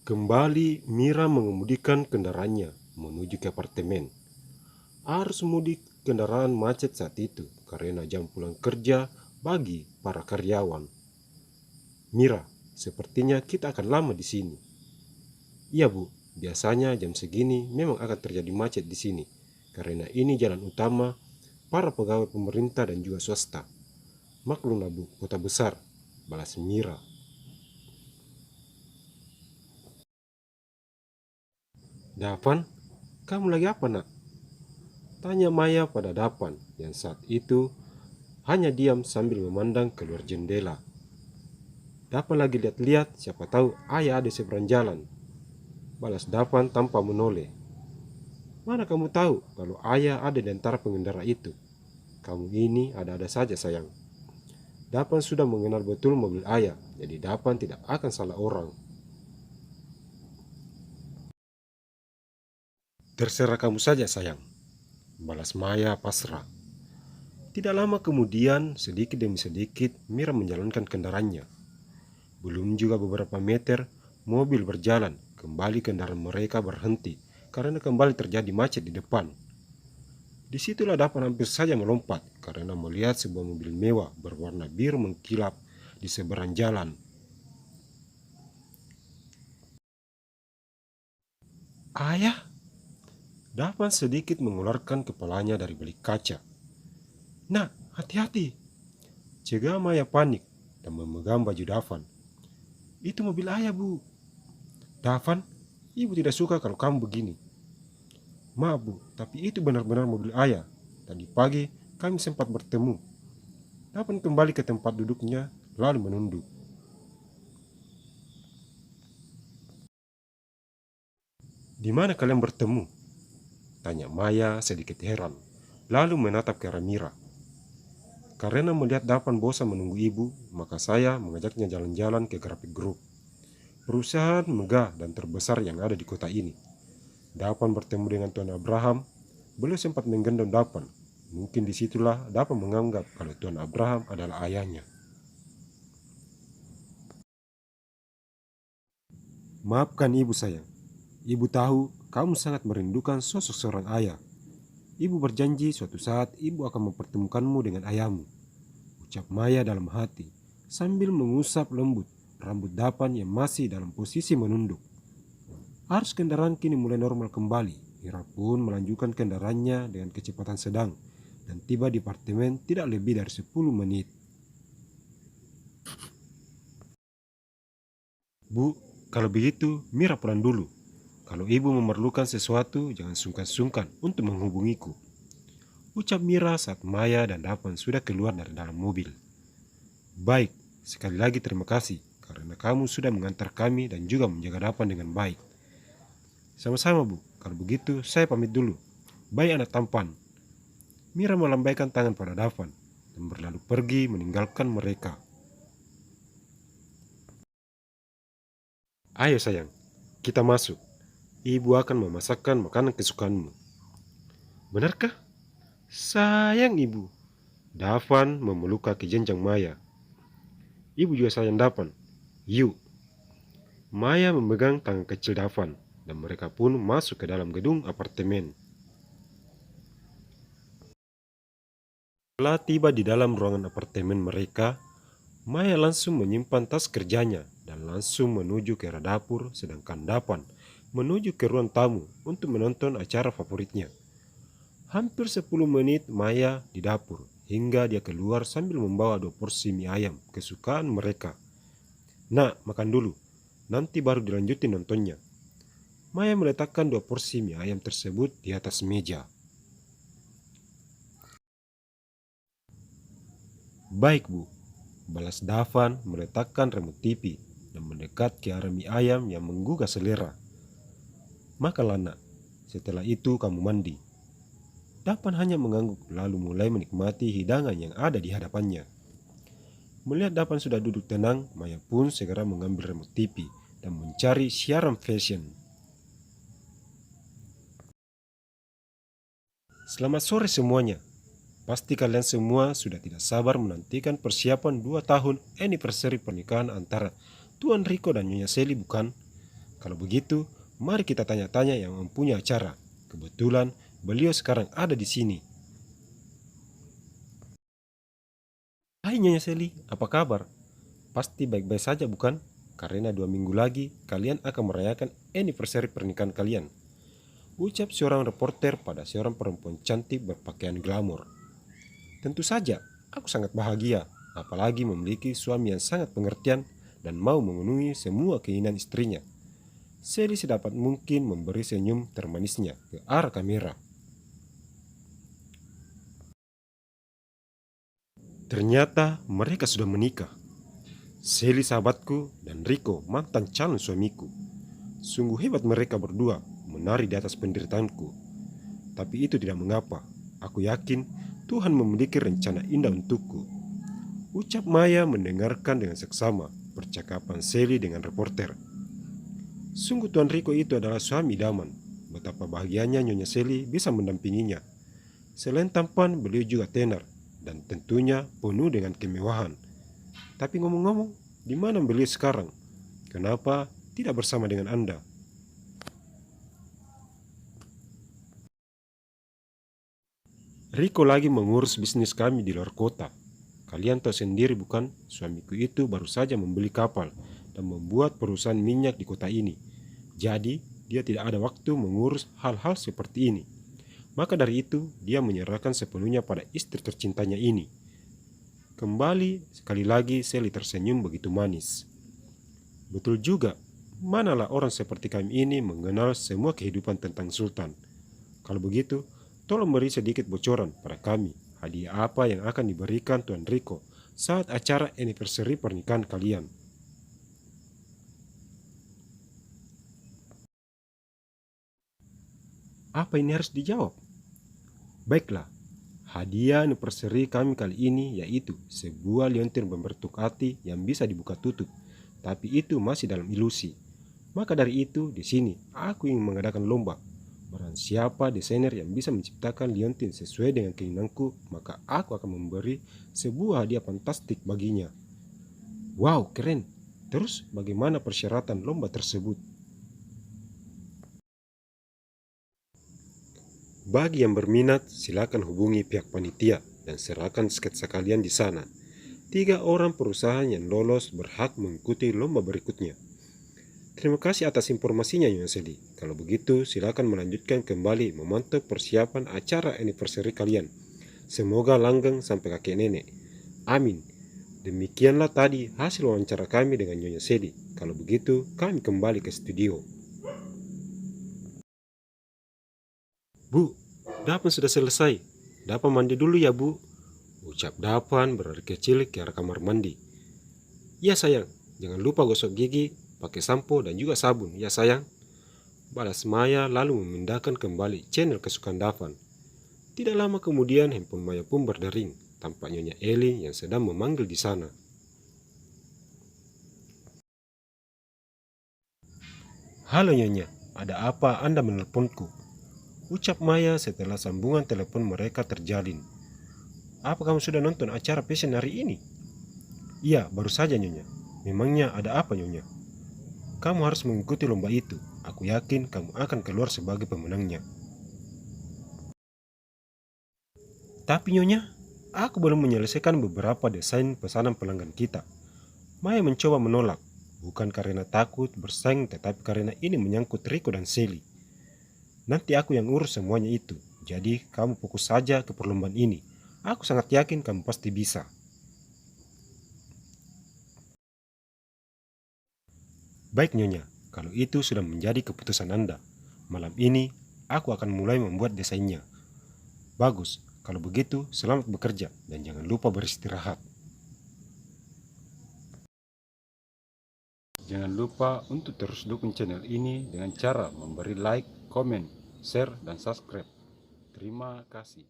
Kembali Mira mengemudikan kendaraannya menuju ke apartemen. Arus mudik kendaraan macet saat itu karena jam pulang kerja bagi para karyawan. Mira, sepertinya kita akan lama di sini. Iya bu, biasanya jam segini memang akan terjadi macet di sini karena ini jalan utama para pegawai pemerintah dan juga swasta. Maklumlah bu, kota besar, balas Mira. Davan, kamu lagi apa nak? Tanya Maya pada Davan yang saat itu hanya diam sambil memandang keluar jendela. Davan lagi lihat-lihat, siapa tahu ayah ada seberang jalan. Balas Davan tanpa menoleh. Mana kamu tahu kalau ayah ada di antara pengendara itu? Kamu ini ada-ada saja sayang. Davan sudah mengenal betul mobil ayah, jadi Davan tidak akan salah orang. Terserah kamu saja sayang, balas Maya pasrah. Tidak lama kemudian, sedikit demi sedikit, Mira menjalankan kendaraannya. Belum juga beberapa meter, mobil berjalan, kembali kendaraan mereka berhenti, karena kembali terjadi macet di depan. Disitulah Dapan hampir saja melompat, karena melihat sebuah mobil mewah berwarna biru mengkilap di seberang jalan. Ayah? Dapan sedikit mengeluarkan kepalanya dari balik kaca. Nak, hati-hati! Cegah Maya panik dan memegang baju Davan. Itu mobil ayah bu. Davan, ibu tidak suka kalau kamu begini. Maaf bu, tapi itu benar-benar mobil ayah. Tadi pagi kami sempat bertemu. Dapan kembali ke tempat duduknya lalu menunduk. Di mana kalian bertemu? Tanya Maya sedikit heran, lalu menatap ke arah Mira. Karena melihat Dapan bosan menunggu ibu, maka saya mengajaknya jalan-jalan ke Graphic Group, perusahaan megah dan terbesar yang ada di kota ini. Dapan bertemu dengan Tuan Abraham. Beliau sempat menggendong Dapan. Mungkin disitulah Dapan menganggap kalau Tuan Abraham adalah ayahnya. Maafkan ibu sayang. Ibu tahu kamu sangat merindukan sosok seorang ayah. Ibu berjanji suatu saat ibu akan mempertemukanmu dengan ayahmu. Ucap Maya dalam hati sambil mengusap lembut rambut Dapan yang masih dalam posisi menunduk. Arus kendaraan kini mulai normal kembali. Mira pun melanjutkan kendaraannya dengan kecepatan sedang dan tiba di apartemen tidak lebih dari 10 menit. Bu, kalau begitu Mira pulang dulu. Kalau ibu memerlukan sesuatu, jangan sungkan-sungkan untuk menghubungiku. Ucap Mira saat Maya dan Dapan sudah keluar dari dalam mobil. Baik, sekali lagi terima kasih karena kamu sudah mengantar kami dan juga menjaga Dapan dengan baik. Sama-sama bu, kalau begitu saya pamit dulu. Baik anak tampan. Mira melambaikan tangan pada Davan dan berlalu pergi meninggalkan mereka. Ayo sayang, kita masuk. Ibu akan memasakkan makanan kesukaanmu. Benarkah? Sayang ibu. Davan memeluk kaki jenjang Maya. Ibu juga sayang Davan. Yuk. Maya memegang tangan kecil Davan dan mereka pun masuk ke dalam gedung apartemen. Setelah tiba di dalam ruangan apartemen mereka, Maya langsung menyimpan tas kerjanya dan langsung menuju ke arah dapur, sedangkan Davan menuju ke ruang tamu untuk menonton acara favoritnya. Hampir 10 menit Maya di dapur, hingga dia keluar sambil membawa 2 porsi mie ayam kesukaan mereka. Nak, makan dulu, nanti baru dilanjutin nontonnya. Maya meletakkan 2 porsi mie ayam tersebut di atas meja. Baik bu, balas Davan meletakkan remote TV dan mendekat ke arah mie ayam yang menggugah selera. Makanlah nak, setelah itu kamu mandi. Dapan hanya mengangguk lalu mulai menikmati hidangan yang ada di hadapannya. Melihat Dapan sudah duduk tenang, Maya pun segera mengambil remote TV dan mencari siaran fashion. Selamat sore semuanya. Pasti kalian semua sudah tidak sabar menantikan persiapan 2 tahun anniversary pernikahan antara Tuan Rico dan Nyonya Sally bukan? Kalau begitu, mari kita tanya-tanya yang mempunyai acara. Kebetulan beliau sekarang ada di sini. Hai Nyonya Seli, apa kabar? Pasti baik-baik saja bukan? Karena 2 minggu lagi kalian akan merayakan anniversary pernikahan kalian. Ucap seorang reporter pada seorang perempuan cantik berpakaian glamor. Tentu saja, aku sangat bahagia, apalagi memiliki suami yang sangat pengertian dan mau memenuhi semua keinginan istrinya. Seli sedapat mungkin memberi senyum termanisnya ke arah kamera. Ternyata mereka sudah menikah. Seli sahabatku dan Rico mantan calon suamiku. Sungguh hebat mereka berdua menari di atas penderitaanku. Tapi itu tidak mengapa. Aku yakin Tuhan memiliki rencana indah untukku. Ucap Maya mendengarkan dengan seksama percakapan Seli dengan reporter. Sungguh Tuan Rico itu adalah suami idaman. Betapa bahagianya Nyonya Seli bisa mendampinginya. Selain tampan, beliau juga tenar dan tentunya penuh dengan kemewahan. Tapi ngomong-ngomong, di mana beliau sekarang? Kenapa tidak bersama dengan Anda? Rico lagi mengurus bisnis kami di luar kota. Kalian tahu sendiri bukan, suamiku itu baru saja membeli kapal dan membuat perusahaan minyak di kota ini. Jadi, dia tidak ada waktu mengurus hal-hal seperti ini. Maka dari itu, dia menyerahkan sepenuhnya pada istri tercintanya ini. Kembali, sekali lagi Seli tersenyum begitu manis. Betul juga, manalah orang seperti kami ini mengenal semua kehidupan tentang Sultan. Kalau begitu, tolong beri sedikit bocoran pada kami. Hadiah apa yang akan diberikan Tuan Rico saat acara anniversary pernikahan kalian? Apa ini harus dijawab? Baiklah, hadiah anniversary kami kali ini yaitu sebuah liontin berbentuk hati yang bisa dibuka tutup, tapi itu masih dalam ilusi. Maka dari itu, di sini aku ingin mengadakan lomba. Barang siapa desainer yang bisa menciptakan liontin sesuai dengan keinginanku, maka aku akan memberi sebuah hadiah fantastik baginya. Wow, keren! Terus bagaimana persyaratan lomba tersebut? Bagi yang berminat, silakan hubungi pihak panitia dan serahkan sketsa kalian di sana. 3 orang perusahaan yang lolos berhak mengikuti lomba berikutnya. Terima kasih atas informasinya Nyonya Seli. Kalau begitu, silakan melanjutkan kembali memantau persiapan acara anniversary kalian. Semoga langgeng sampai kakek nenek. Amin. Demikianlah tadi hasil wawancara kami dengan Nyonya Seli. Kalau begitu, kami kembali ke studio. Bu, Dapan sudah selesai. Dapan mandi dulu ya bu. Ucap Dapan berlari kecil ke arah kamar mandi. Ya sayang, jangan lupa gosok gigi, pakai sampo dan juga sabun ya sayang. Balas Maya lalu memindahkan kembali channel kesukaan Dapan. Tidak lama kemudian handphone Maya pun berdering. Tampak Nyonya Eli yang sedang memanggil di sana. Halo Nyonya, ada apa Anda menelponku? Ucap Maya setelah sambungan telepon mereka terjalin. Apa kamu sudah nonton acara fashion hari ini? Iya, baru saja Nyonya. Memangnya ada apa Nyonya? Kamu harus mengikuti lomba itu. Aku yakin kamu akan keluar sebagai pemenangnya. Tapi Nyonya, aku belum menyelesaikan beberapa desain pesanan pelanggan kita. Maya mencoba menolak, bukan karena takut bersaing tetapi karena ini menyangkut Rico dan Seli. Nanti aku yang urus semuanya itu, jadi kamu fokus saja ke perlombaan ini. Aku sangat yakin kamu pasti bisa. Baik Nyonya, kalau itu sudah menjadi keputusan Anda. Malam ini, aku akan mulai membuat desainnya. Bagus, kalau begitu selamat bekerja dan jangan lupa beristirahat. Jangan lupa untuk terus dukung channel ini dengan cara memberi like, komen, share, dan subscribe. Terima kasih.